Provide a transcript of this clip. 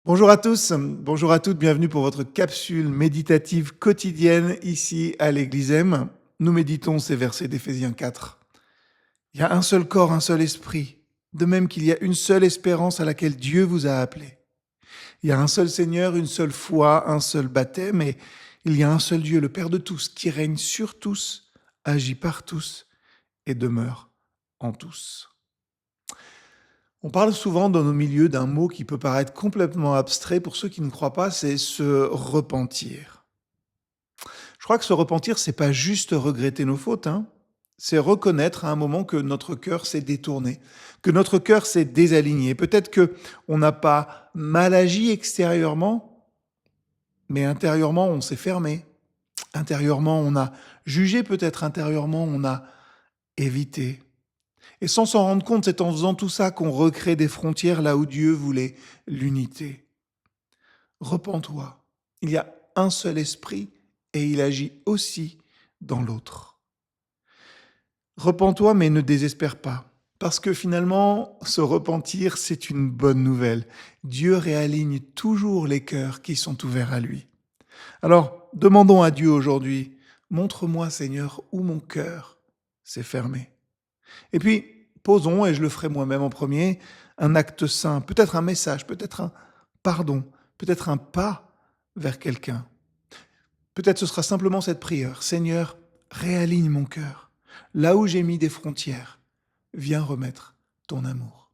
Bonjour à tous, bonjour à toutes, bienvenue pour votre capsule méditative quotidienne ici à l'Église M. Nous méditons ces versets d'Éphésiens 4. Il y a un seul corps, un seul esprit, de même qu'il y a une seule espérance à laquelle Dieu vous a appelé. Il y a un seul Seigneur, une seule foi, un seul baptême, et il y a un seul Dieu, le Père de tous, qui règne sur tous, agit par tous et demeure en tous. On parle souvent dans nos milieux d'un mot qui peut paraître complètement abstrait pour ceux qui ne croient pas, c'est se repentir. Je crois que se repentir, c'est pas juste regretter nos fautes, hein. C'est reconnaître à un moment que notre cœur s'est détourné, que notre cœur s'est désaligné. Peut-être que on n'a pas mal agi extérieurement, mais intérieurement, on s'est fermé. Intérieurement, on a jugé, peut-être intérieurement, on a évité. Et sans s'en rendre compte, c'est en faisant tout ça qu'on recrée des frontières là où Dieu voulait l'unité. Repens-toi. Il y a un seul esprit et il agit aussi dans l'autre. Repens-toi mais ne désespère pas. Parce que finalement, se repentir, c'est une bonne nouvelle. Dieu réaligne toujours les cœurs qui sont ouverts à lui. Alors, demandons à Dieu aujourd'hui, montre-moi Seigneur où mon cœur s'est fermé. Et puis, posons, et je le ferai moi-même en premier, un acte saint, peut-être un message, peut-être un pardon, peut-être un pas vers quelqu'un. Peut-être ce sera simplement cette prière. Seigneur, réaligne mon cœur. Là où j'ai mis des frontières, viens remettre ton amour.